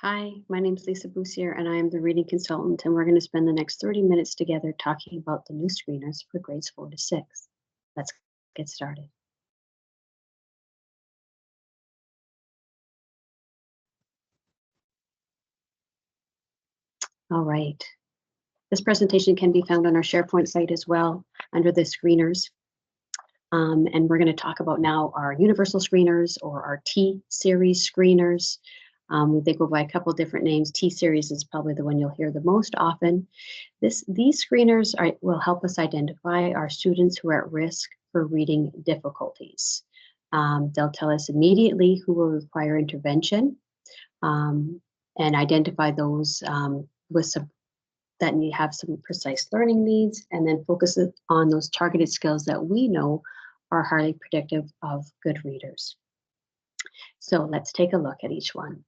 Hi, my name is Lisa Boussier, and I am the reading consultant, and we're going to spend the next 30 minutes together talking about the new screeners for grades 4 to 6. Let's get started. All right. This presentation can be found on our SharePoint site as well under the screeners. And we're going to talk about now our universal screeners or our T-series screeners. They go by a couple different names. T-series is probably the one you'll hear the most often. These screeners will help us identify our students who are at risk for reading difficulties. They'll tell us immediately who will require intervention and identify those that have some precise learning needs, and then focus on those targeted skills that we know are highly predictive of good readers. So let's take a look at each one.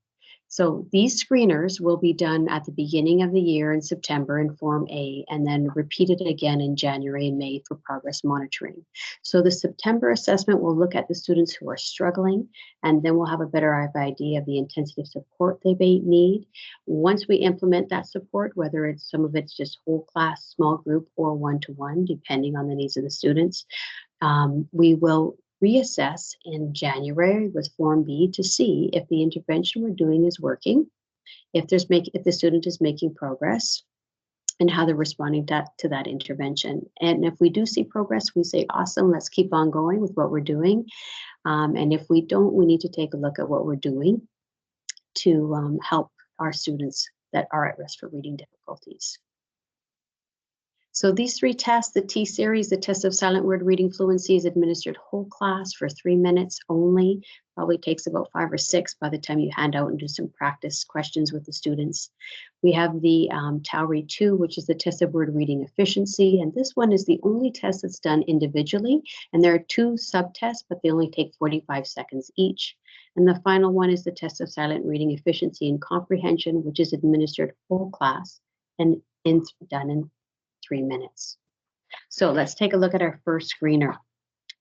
So these screeners will be done at the beginning of the year in September in Form A, and then repeated again in January and May for progress monitoring. So the September assessment will look at the students who are struggling, and then we'll have a better idea of the intensity of support they may need. Once we implement that support, whether some of it's just whole class, small group, or one-to-one, depending on the needs of the students, we will reassess in January with Form B to see if the intervention we're doing is working, if the student is making progress, and how they're responding to that intervention. And if we do see progress, we say, awesome, let's keep on going with what we're doing. And if we don't, we need to take a look at what we're doing to help our students that are at risk for reading difficulties. So these three tests, the T-series, the test of silent word reading fluency, is administered whole class for 3 minutes only. Probably takes about 5 or 6 by the time you hand out and do some practice questions with the students. We have the TOWRE 2, which is the test of word reading efficiency. And this one is the only test that's done individually. And there are 2 subtests, but they only take 45 seconds each. And the final one is the test of silent reading efficiency and comprehension, which is administered whole class and done in 3 minutes. So let's take a look at our first screener.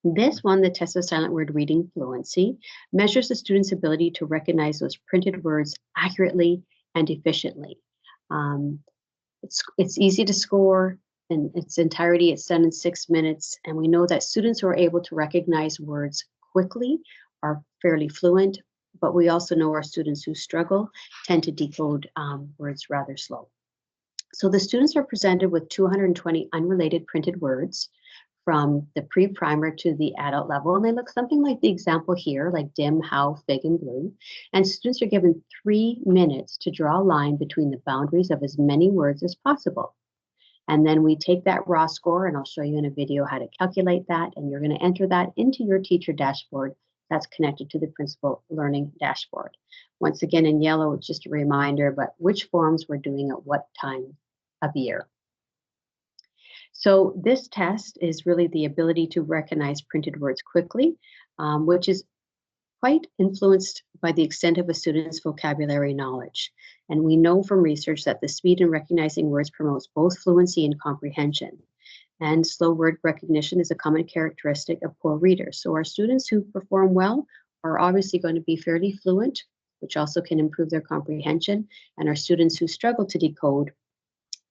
This one, the test of silent word reading fluency, measures the student's ability to recognize those printed words accurately and efficiently. It's easy to score in its entirety. It's done in 6 minutes, and we know that students who are able to recognize words quickly are fairly fluent, but we also know our students who struggle tend to decode words rather slow. So the students are presented with 220 unrelated printed words from the pre-primer to the adult level, and they look something like the example here, like dim, how, fig, and blue. And students are given 3 minutes to draw a line between the boundaries of as many words as possible. And then we take that raw score, and I'll show you in a video how to calculate that, and you're going to enter that into your teacher dashboard that's connected to the principal learning dashboard. Once again, in yellow, it's just a reminder, but which forms we're doing at what time of year. So this test is really the ability to recognize printed words quickly, which is quite influenced by the extent of a student's vocabulary knowledge. And we know from research that the speed in recognizing words promotes both fluency and comprehension. And slow word recognition is a common characteristic of poor readers. So our students who perform well are obviously going to be fairly fluent, which also can improve their comprehension. And our students who struggle to decode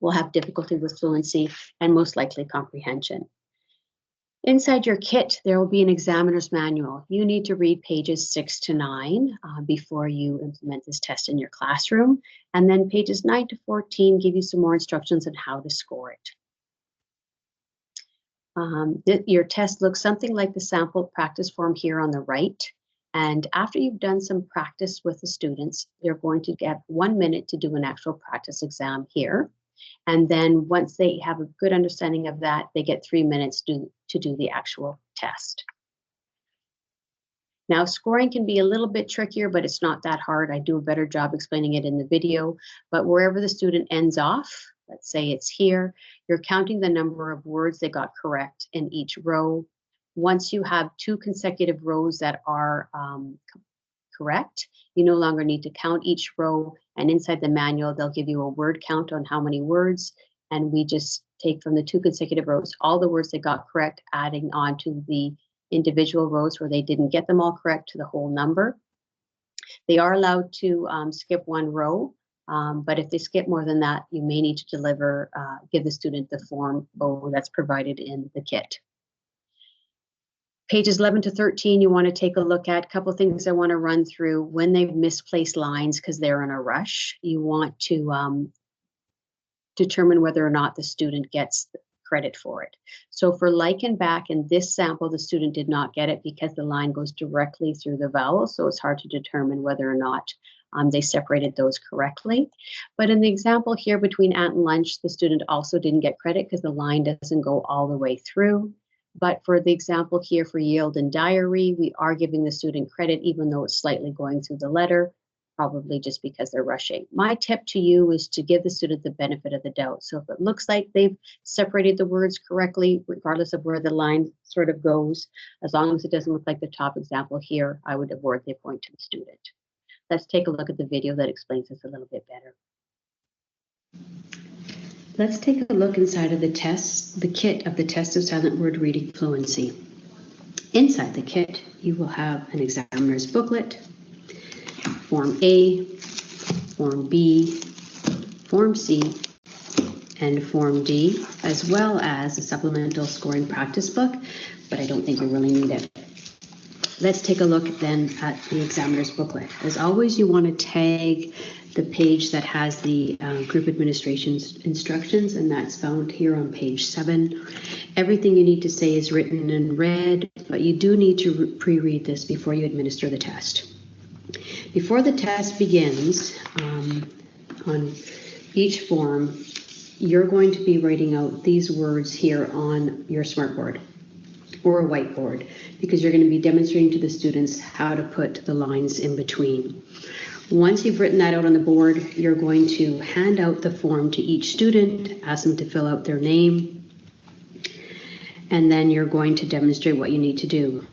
will have difficulty with fluency and most likely comprehension. Inside your kit, there will be an examiner's manual. You need to read pages 6 to 9 before you implement this test in your classroom. And then pages 9 to 14 give you some more instructions on how to score it. Your test looks something like the sample practice form here on the right. And after you've done some practice with the students, you're going to get 1 minute to do an actual practice exam here. And then once they have a good understanding of that, they get 3 minutes to do the actual test. Now, scoring can be a little bit trickier, but it's not that hard. I do a better job explaining it in the video. But wherever the student ends off, let's say it's here, you're counting the number of words they got correct in each row. Once you have 2 consecutive rows that are correct, you no longer need to count each row, and inside the manual they'll give you a word count on how many words, and we just take from the 2 consecutive rows all the words they got correct, adding on to the individual rows where they didn't get them all correct to the whole number. They are allowed to skip one row, but if they skip more than that, you may need to give the student the form O that's provided in the kit. Pages 11 to 13, you want to take a look at. A couple of things I want to run through. When they've misplaced lines because they're in a rush, you want to determine whether or not the student gets credit for it. So for like and back in this sample, the student did not get it because the line goes directly through the vowel, so it's hard to determine whether or not they separated those correctly. But in the example here between ant and lunch, the student also didn't get credit because the line doesn't go all the way through. But for the example here for yield and diary, we are giving the student credit even though it's slightly going through the letter, probably just because they're rushing. My tip to you is to give the student the benefit of the doubt. So if it looks like they've separated the words correctly, regardless of where the line sort of goes, as long as it doesn't look like the top example here, I would award the point to the student. Let's take a look at the video that explains this a little bit better. Let's take a look inside of the kit of the Test of Silent Word Reading Fluency. Inside the kit, you will have an examiner's booklet, Form A, Form B, Form C, and Form D, as well as a supplemental scoring practice book, but I don't think you really need it. Let's take a look then at the examiner's booklet. As always, you want to tag the page that has the group administration's instructions, and that's found here on page 7. Everything you need to say is written in red, but you do need to pre-read this before you administer the test. Before the test begins, on each form, you're going to be writing out these words here on your smartboard or a whiteboard, because you're going to be demonstrating to the students how to put the lines in between. Once you've written that out on the board, you're going to hand out the form to each student, ask them to fill out their name, and then you're going to demonstrate what you need to do.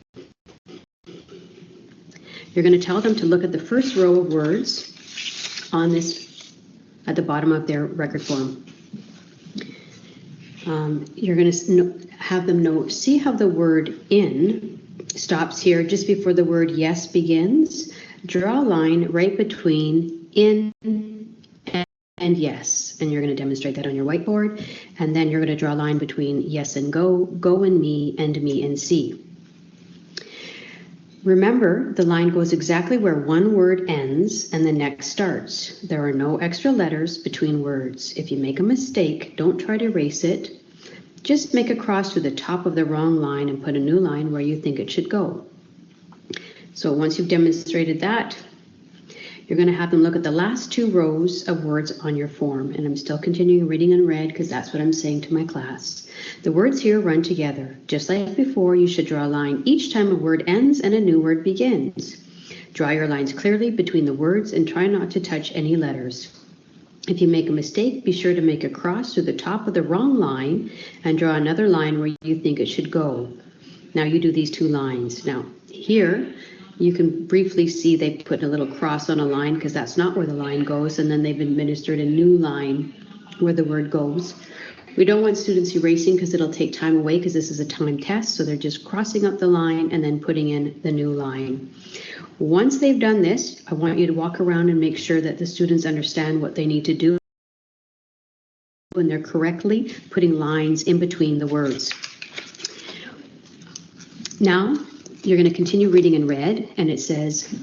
You're going to tell them to look at the first row of words on this, at the bottom of their record form. You're going to have them know, see how the word in stops here just before the word yes begins. Draw a line right between in and yes, and you're going to demonstrate that on your whiteboard. And then you're going to draw a line between yes and go, go and me and see. Remember, the line goes exactly where one word ends and the next starts. There are no extra letters between words. If you make a mistake, don't try to erase it. Just make a cross through the top of the wrong line and put a new line where you think it should go. So once you've demonstrated that, you're going to have them look at the last 2 rows of words on your form. And I'm still continuing reading in red because that's what I'm saying to my class. The words here run together. Just like before, you should draw a line each time a word ends and a new word begins. Draw your lines clearly between the words and try not to touch any letters. If you make a mistake, be sure to make a cross through the top of the wrong line and draw another line where you think it should go. Now you do these 2 lines. Now here, you can briefly see they put a little cross on a line because that's not where the line goes, and then they've administered a new line where the word goes. We don't want students erasing because it'll take time away because this is a time test, so they're just crossing up the line and then putting in the new line. Once they've done this, I want you to walk around and make sure that the students understand what they need to do when they're correctly putting lines in between the words. Now, you're going to continue reading in red, and it says,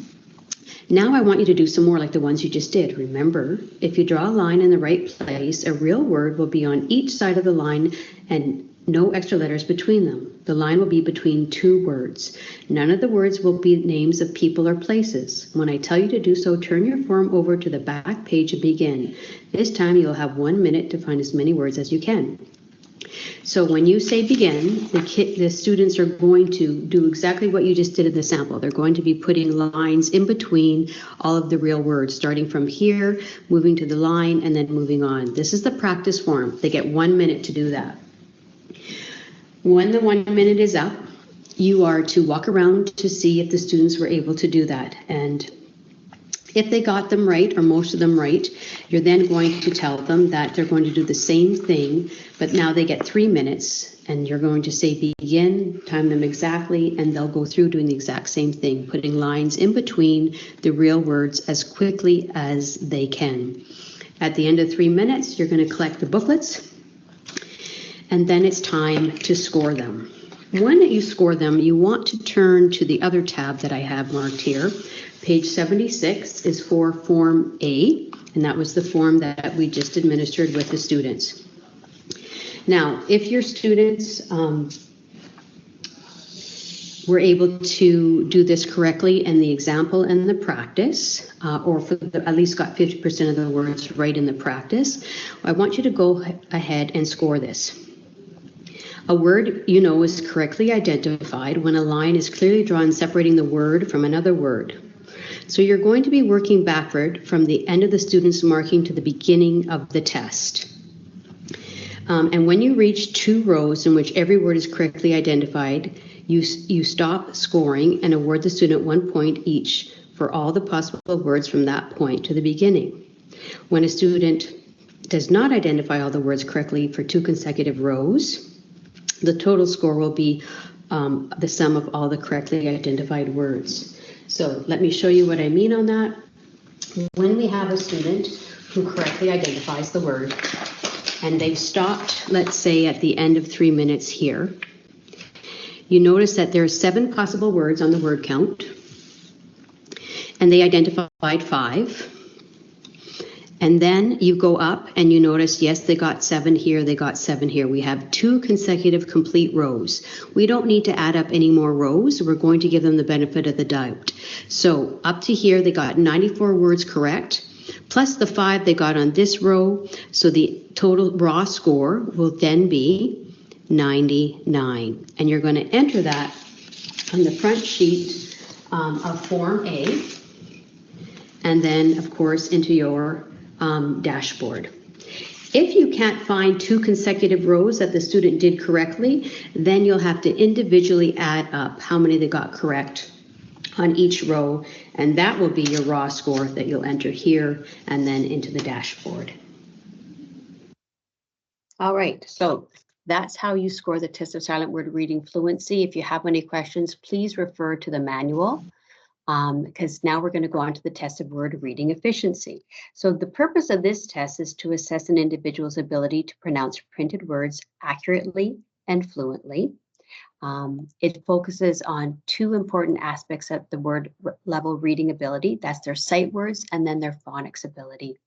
now I want you to do some more like the ones you just did. Remember, if you draw a line in the right place, a real word will be on each side of the line and no extra letters between them. The line will be between 2 words. None of the words will be names of people or places. When I tell you to do so, turn your form over to the back page and begin. This time you'll have 1 minute to find as many words as you can. So when you say begin, the students are going to do exactly what you just did in the sample. They're going to be putting lines in between all of the real words, starting from here, moving to the line, and then moving on. This is the practice form. They get 1 minute to do that. When the 1 minute is up, you are to walk around to see if the students were able to do that. And if they got them right, or most of them right, you're then going to tell them that they're going to do the same thing, but now they get 3 minutes and you're going to say begin, time them exactly, and they'll go through doing the exact same thing, putting lines in between the real words as quickly as they can. At the end of 3 minutes, you're going to collect the booklets, and then it's time to score them. When you score them, you want to turn to the other tab that I have marked here. Page 76 is for Form A, and that was the form that we just administered with the students. Now, if your students were able to do this correctly in the example and the practice, or at least got 50% of the words right in the practice, I want you to go ahead and score this. A word you know is correctly identified when a line is clearly drawn separating the word from another word. So you're going to be working backward from the end of the student's marking to the beginning of the test. And when you reach 2 rows in which every word is correctly identified, you stop scoring and award the student 1 point each for all the possible words from that point to the beginning. When a student does not identify all the words correctly for 2 consecutive rows, the total score will be the sum of all the correctly identified words. So let me show you what I mean on that. When we have a student who correctly identifies the word, and they've stopped, let's say, at the end of 3 minutes here, you notice that there are 7 possible words on the word count, and they identified 5. And then you go up and you notice, yes, they got 7 here, they got 7 here. We have 2 consecutive complete rows. We don't need to add up any more rows. We're going to give them the benefit of the doubt. So up to here, they got 94 words correct, plus the 5 they got on this row. So the total raw score will then be 99. And you're going to enter that on the front sheet of Form A, and then, of course, into your dashboard. If you can't find 2 consecutive rows that the student did correctly, then you'll have to individually add up how many they got correct on each row, and that will be your raw score that you'll enter here and then into the dashboard. All right, so that's how you score the test of silent word reading fluency. If you have any questions, please refer to the manual, because now we're going to go on to the test of word reading efficiency. So the purpose of this test is to assess an individual's ability to pronounce printed words accurately and fluently. It focuses on 2 important aspects of the word level reading ability. That's their sight words and then their phonics ability.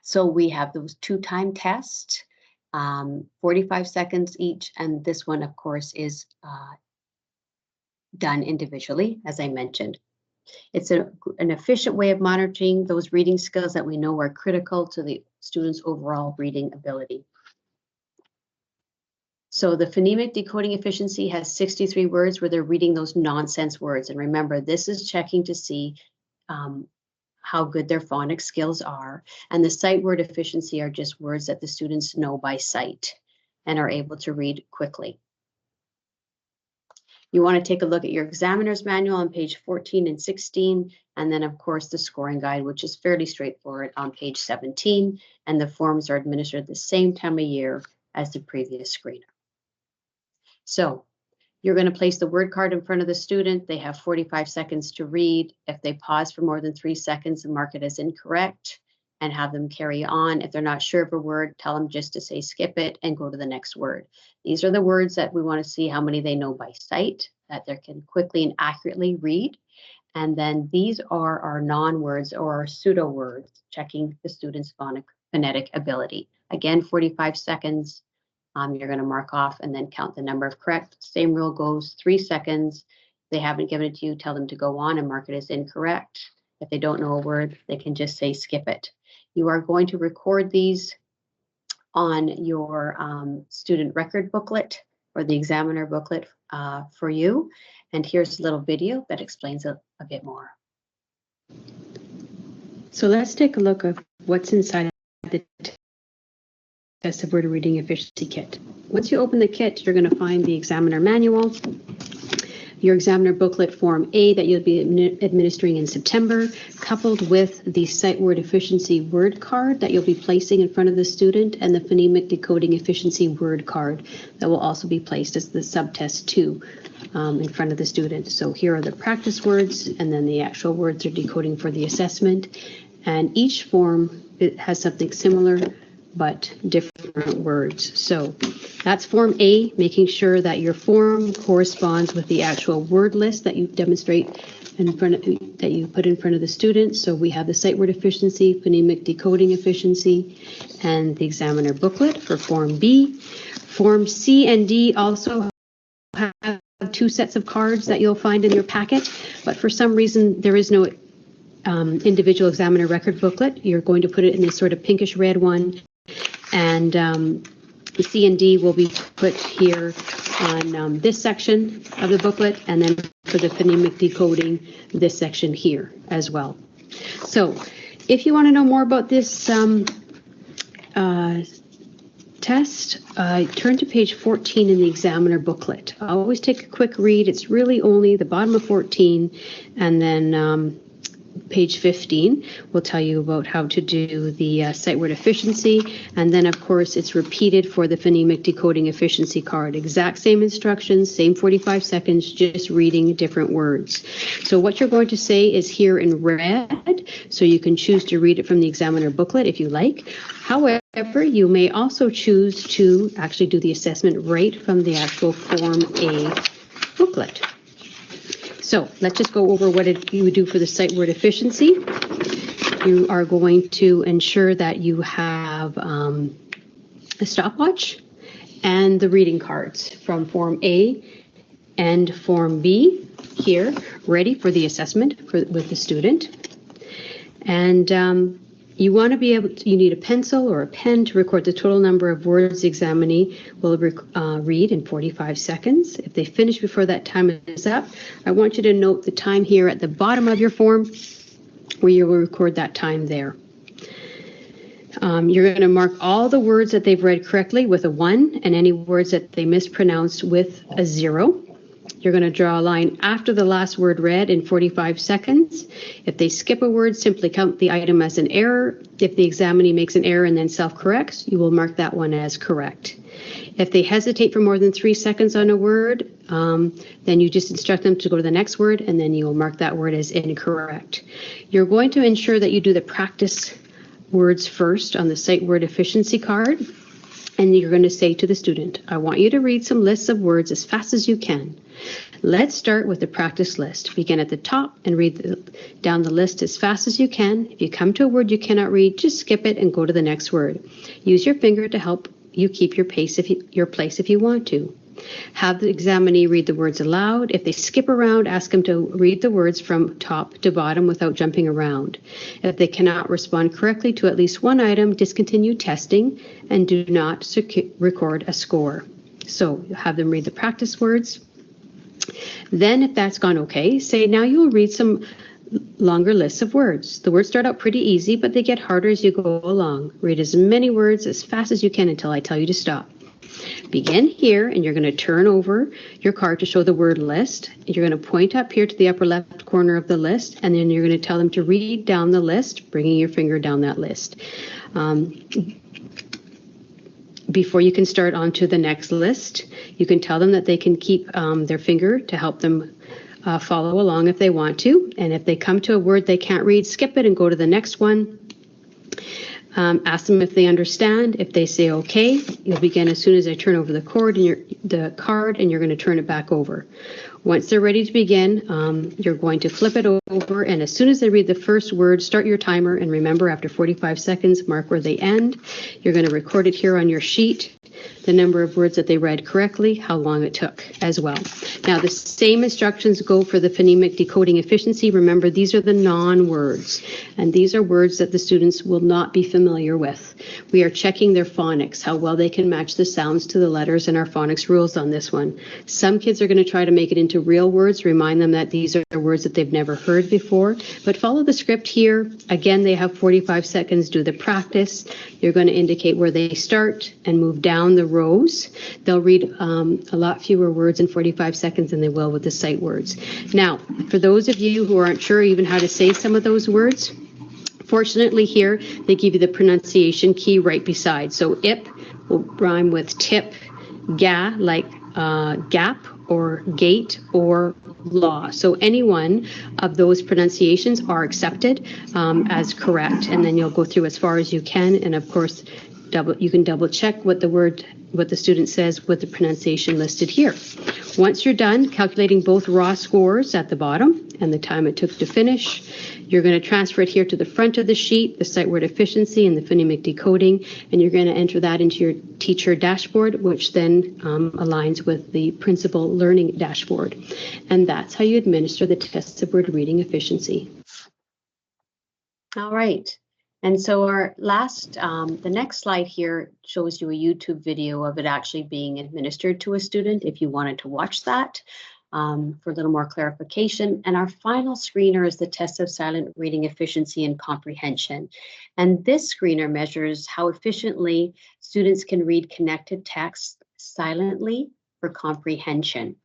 So we have those 2-time tests, 45 seconds each, and this one, of course, is done individually, as I mentioned. It's an efficient way of monitoring those reading skills that we know are critical to the student's overall reading ability. So the phonemic decoding efficiency has 63 words where they're reading those nonsense words. And remember, this is checking to see how good their phonics skills are. And the sight word efficiency are just words that the students know by sight and are able to read quickly. You want to take a look at your examiner's manual on page 14 and 16, and then of course the scoring guide, which is fairly straightforward on page 17, and the forms are administered the same time of year as the previous screener. So you're going to place the word card in front of the student. They have 45 seconds to read. If they pause for more than 3 seconds, mark it as incorrect and have them carry on. If they're not sure of a word, tell them just to say skip it and go to the next word. These are the words that we want to see how many they know by sight, that they can quickly and accurately read. And then these are our non-words or our pseudo words, checking the student's phonetic ability. Again, 45 seconds. You're going to mark off and then count the number of correct. Same rule goes, 3 seconds. If they haven't given it to you, tell them to go on and mark it as incorrect. If they don't know a word, they can just say skip it. You are going to record these on your student record booklet or the examiner booklet for you. And here's a little video that explains a bit more. So let's take a look at what's inside the test of word reading efficiency kit. Once you open the kit, you're going to find the examiner manual. your examiner booklet Form A that you'll be administering in September, coupled with the Sight Word Efficiency word card that you'll be placing in front of the student, and the Phonemic Decoding Efficiency word card that will also be placed as the subtest 2 in front of the student. So here are the practice words, and then the actual words are decoding for the assessment. And each form, it has something similar but different words. So that's Form A, making sure that your form corresponds with the actual word list that you demonstrate in front of, that you put in front of the students. So we have the Sight Word Efficiency, Phonemic Decoding Efficiency, and the examiner booklet for Form B. Form C and D also have 2 sets of cards that you'll find in your packet, but for some reason there is no individual examiner record booklet. You're going to put it in this sort of pinkish red one, and the C and D will be put here on this section of the booklet, and then for the phonemic decoding, this section here as well. So if you want to know more about this test, turn to page 14 in the examiner booklet. Always take a quick read. It's really only the bottom of 14, and then page 15 will tell you about how to do the sight word efficiency, and then of course it's repeated for the phonemic decoding efficiency card. Exact same instructions, same 45 seconds, just reading different words. So what you're going to say is here in red, so you can choose to read it from the examiner booklet if you like. However, you may also choose to actually do the assessment right from the actual Form A booklet. So let's just go over what you would do for the sight word efficiency. You are going to ensure that you have a stopwatch and the reading cards from Form A and Form B here, ready for the assessment with the student. And you want to be able to, you need a pencil or a pen to record the total number of words the examinee will read in 45 seconds. If they finish before that time is up, I want you to note the time here at the bottom of your form where you will record that time there. You're going to mark all the words that they've read correctly with a 1 and any words that they mispronounced with a 0. You're going to draw a line after the last word read in 45 seconds. If they skip a word, simply count the item as an error. If the examinee makes an error and then self-corrects, you will mark that one as correct. If they hesitate for more than 3 seconds on a word, then you just instruct them to go to the next word, and then you will mark that word as incorrect. You're going to ensure that you do the practice words first on the sight word efficiency card. And you're going to say to the student, I want you to read some lists of words as fast as you can. Let's start with the practice list. Begin at the top and read down the list as fast as you can. If you come to a word you cannot read, just skip it and go to the next word. Use your finger to help you keep your place if you want to. Have the examinee read the words aloud. If they skip around, ask them to read the words from top to bottom without jumping around. If they cannot respond correctly to at least one item, discontinue testing and do not record a score. So have them read the practice words. Then if that's gone okay, say now you will read some longer lists of words. The words start out pretty easy, but they get harder as you go along. Read as many words as fast as you can until I tell you to stop. Begin here, and you're going to turn over your card to show the word list. You're going to point up here to the upper left corner of the list, and then you're going to tell them to read down the list, bringing your finger down that list. Before you can start on to the next list, you can tell them that they can keep their finger to help them follow along if they want to. And if they come to a word they can't read, skip it and go to the next one. Ask them if they understand. If they say okay, you'll begin as soon as I turn over the card, and you're going to turn it back over. Once they're ready to begin, you're going to flip it over, and as soon as they read the first word, start your timer, and remember, after 45 seconds, mark where they end. You're going to record it here on your sheet, the number of words that they read correctly, how long it took as well. Now, the same instructions go for the phonemic decoding efficiency. Remember, these are the non-words, and these are words that the students will not be familiar with. We are checking their phonics, how well they can match the sounds to the letters in our phonics rules on this one. Some kids are going to try to make it into real words, remind them that these are words that they've never heard before, but follow the script here. Again, they have 45 seconds, do the practice. You're going to indicate where they start and move down down the rows, they'll read a lot fewer words in 45 seconds than they will with the sight words. Now, for those of you who aren't sure even how to say some of those words, fortunately here, they give you the pronunciation key right beside. So ip will rhyme with tip, ga, like gap or gate or law. So any one of those pronunciations are accepted as correct. And then you'll go through as far as you can. And of course, you can double check what the student says with the pronunciation listed here. Once you're done calculating both raw scores at the bottom and the time it took to finish, you're going to transfer it here to the front of the sheet, the sight word efficiency and the phonemic decoding, and you're going to enter that into your teacher dashboard, which then aligns with the principal learning dashboard. And that's how you administer the test of word reading efficiency. All right. And so our last, the next slide here shows you a YouTube video of it actually being administered to a student if you wanted to watch that for a little more clarification. And our final screener is the test of silent reading efficiency and comprehension. And this screener measures how efficiently students can read connected text silently for comprehension.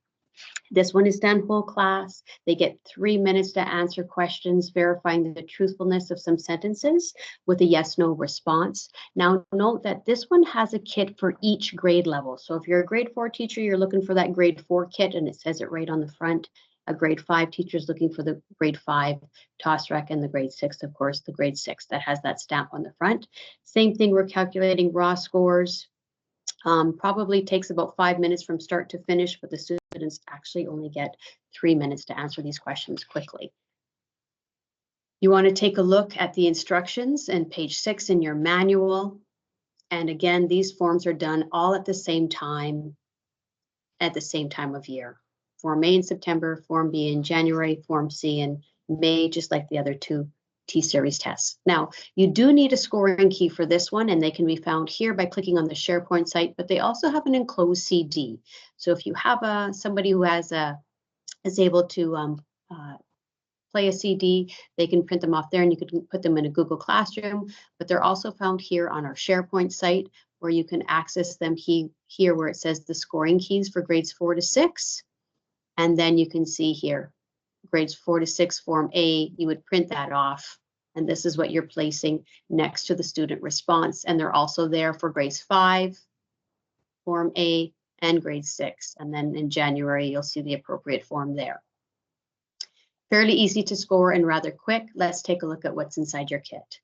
This one is done whole class. They get 3 minutes to answer questions, verifying the truthfulness of some sentences with a yes/no response. Now, note that this one has a kit for each grade level. So if you're a grade 4 teacher, you're looking for that grade 4 kit, and it says it right on the front. A grade 5 teacher is looking for the grade 5 TOSREC, and the grade 6, of course, the grade 6 that has that stamp on the front. Same thing, we're calculating raw scores. Probably takes about 5 minutes from start to finish, but the students actually only get 3 minutes to answer these questions quickly. You want to take a look at the instructions and page 6 in your manual. And again, these forms are done all at the same time of year. Form A in September, Form B in January, Form C in May, just like the other two T-Series tests. Now, you do need a scoring key for this one, and they can be found here by clicking on the SharePoint site, but they also have an enclosed CD. So if you have somebody who is able to play a CD, they can print them off there and you can put them in a Google Classroom, but they're also found here on our SharePoint site where you can access them here where it says the scoring keys for grades 4 to 6. And then you can see here, grades 4 to 6, Form A, you would print that off. And this is what you're placing next to the student response. And they're also there for grades 5, Form A, and grade 6. And then in January, you'll see the appropriate form there. Fairly easy to score and rather quick. Let's take a look at what's inside your kit.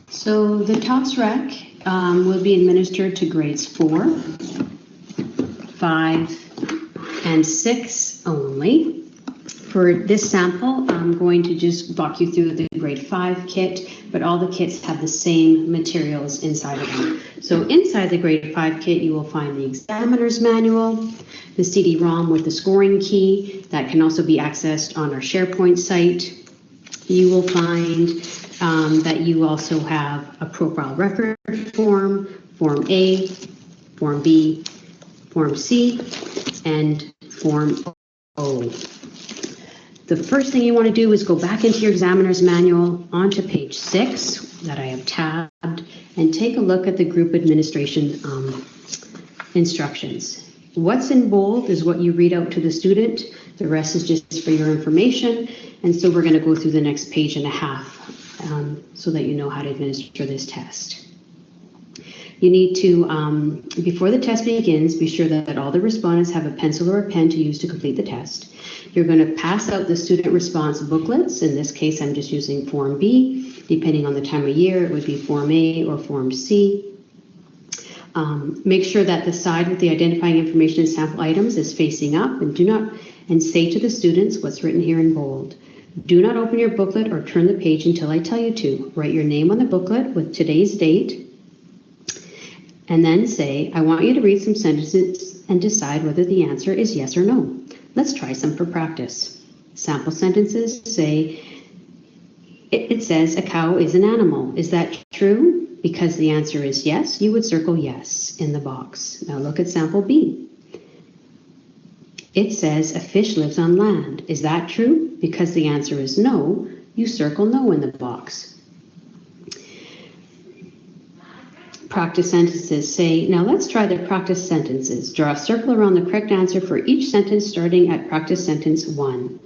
So the TOSREC will be administered to grades 4, 5, and 6 only. For this sample, I'm going to just walk you through the grade 5 kit, but all the kits have the same materials inside of them. So inside the grade 5 kit, you will find the examiner's manual, the CD-ROM with the scoring key that can also be accessed on our SharePoint site. You will find that you also have a profile record form, Form A, Form B, Form C, and Form O. The first thing you want to do is go back into your examiner's manual onto page 6 that I have tabbed and take a look at the group administration instructions. What's in bold is what you read out to the student. The rest is just for your information. And so we're going to go through the next page and a half so that you know how to administer this test. You need to, before the test begins, be sure that all the respondents have a pencil or a pen to use to complete the test. You're going to pass out the student response booklets. In this case, I'm just using Form B. Depending on the time of year, it would be Form A or Form C. Make sure that the side with the identifying information and sample items is facing up, and say to the students what's written here in bold. Do not open your booklet or turn the page until I tell you to. Write your name on the booklet with today's date, and then say, I want you to read some sentences and decide whether the answer is yes or no. Let's try some for practice. Sample sentences say, it says a cow is an animal. Is that true? Because the answer is yes, you would circle yes in the box. Now look at sample B. It says a fish lives on land. Is that true? Because the answer is no, you circle no in the box. practice sentences, say, now let's try the practice sentences. Draw a circle around the correct answer for each sentence starting at practice sentence 1.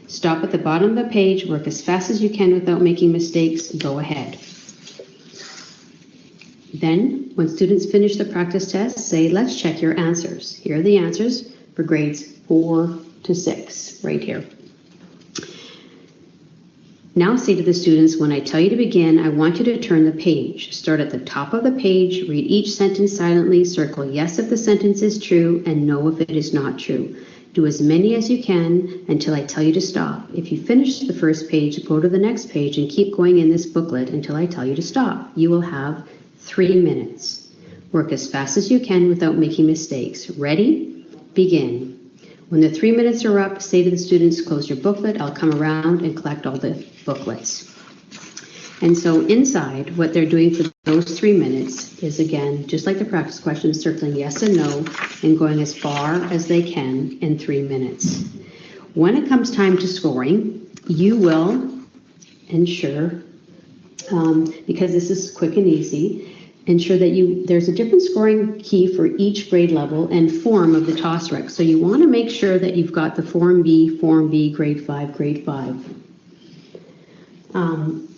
Stop at the bottom of the page, work as fast as you can without making mistakes, go ahead. Then, when students finish the practice test, say, let's check your answers. Here are the answers for grades 4 to 6, right here. Now say to the students, when I tell you to begin, I want you to turn the page. Start at the top of the page, read each sentence silently, circle yes if the sentence is true, and no if it is not true. Do as many as you can until I tell you to stop. If you finish the first page, go to the next page and keep going in this booklet until I tell you to stop. You will have 3 minutes. Work as fast as you can without making mistakes. Ready? Begin. When the 3 minutes are up, say to the students, close your booklet. I'll come around and collect all the booklets. And so inside, what they're doing for those 3 minutes is, again, just like the practice questions, circling yes and no and going as far as they can in 3 minutes. When it comes time to scoring, you will ensure, because this is quick and easy, ensure that there's a different scoring key for each grade level and form of the TOSREC. So you want to make sure that you've got the Form B, grade 5, grade 5.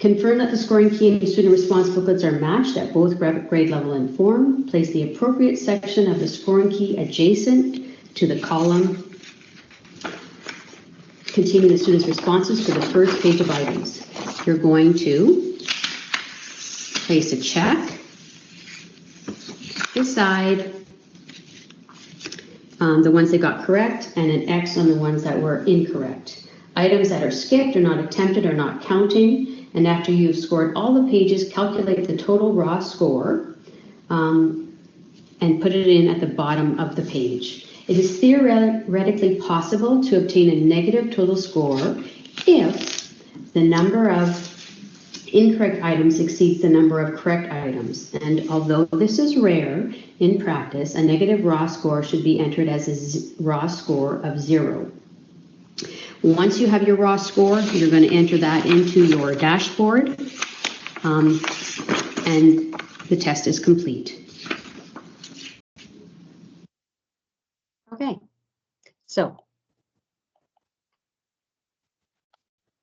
Confirm that the scoring key and student response booklets are matched at both grade level and form. Place the appropriate section of the scoring key adjacent to the column containing the student's responses for the first page of items. You're going to place a check beside the ones that got correct and an X on the ones that were incorrect. Items that are skipped or not attempted are not counting. And after you've scored all the pages, calculate the total raw score and put it in at the bottom of the page. It is theoretically possible to obtain a negative total score if the number of incorrect items exceeds the number of correct items. And although this is rare in practice, a negative raw score should be entered as a raw score of 0. Once you have your raw score, you're going to enter that into your dashboard, and the test is complete. Okay, so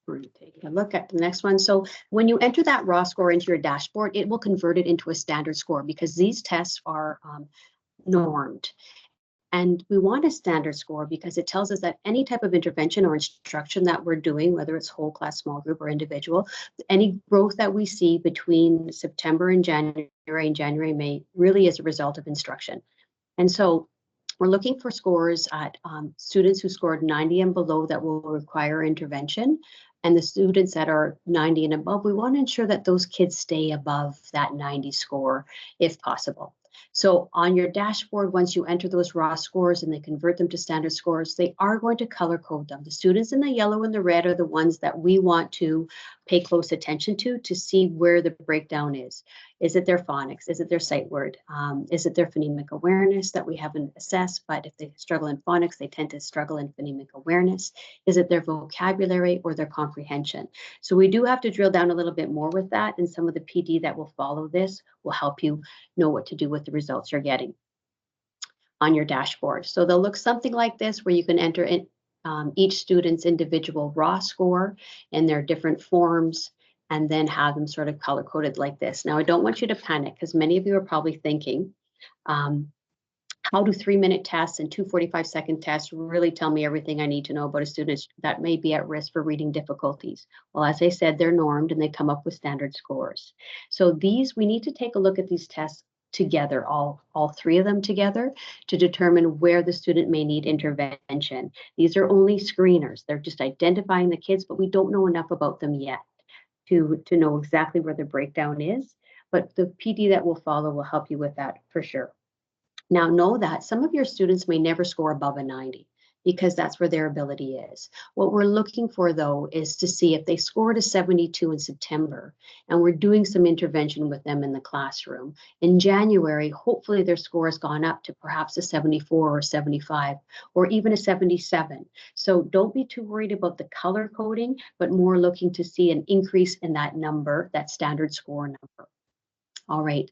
we're going to take a look at the next one. So when you enter that raw score into your dashboard, it will convert it into a standard score because these tests are normed. And we want a standard score because it tells us that any type of intervention or instruction that we're doing, whether it's whole class, small group, or individual, any growth that we see between September and January, May, really is a result of instruction. And so we're looking for scores at students who scored 90 and below that will require intervention. And the students that are 90 and above, we want to ensure that those kids stay above that 90 score if possible. So on your dashboard, once you enter those raw scores and they convert them to standard scores, they are going to color code them. The students in the yellow and the red are the ones that we want to pay close attention to see where the breakdown is. Is it their phonics? Is it their sight word? Is it their phonemic awareness that we haven't assessed? But if they struggle in phonics, they tend to struggle in phonemic awareness. Is it their vocabulary or their comprehension? So we do have to drill down a little bit more with that, and some of the PD that will follow this will help you know what to do with the results you're getting on your dashboard. So they'll look something like this, where you can enter in each student's individual raw score in their different forms, and then have them sort of color coded like this. Now, I don't want you to panic because many of you are probably thinking, how do 3-minute tests and 2 45-second tests really tell me everything I need to know about a student that may be at risk for reading difficulties? Well, as I said, they're normed and they come up with standard scores. So we need to take a look at these tests together, all 3 of them together, to determine where the student may need intervention. These are only screeners. They're just identifying the kids, but we don't know enough about them yet to know exactly where the breakdown is. But the PD that will follow will help you with that for sure. Now, know that some of your students may never score above a 90 because that's where their ability is. What we're looking for, though, is to see if they scored a 72 in September and we're doing some intervention with them in the classroom. In January, hopefully their score has gone up to perhaps a 74 or 75 or even a 77. So don't be too worried about the color coding, but more looking to see an increase in that number, that standard score number. All right.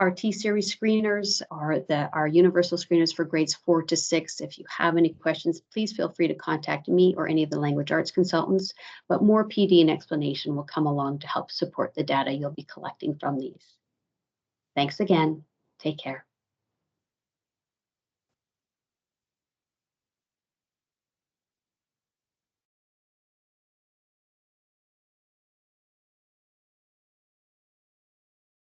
Our T-Series screeners are our universal screeners for grades 4 to 6. If you have any questions, please feel free to contact me or any of the language arts consultants, but more PD and explanation will come along to help support the data you'll be collecting from these. Thanks again. Take care.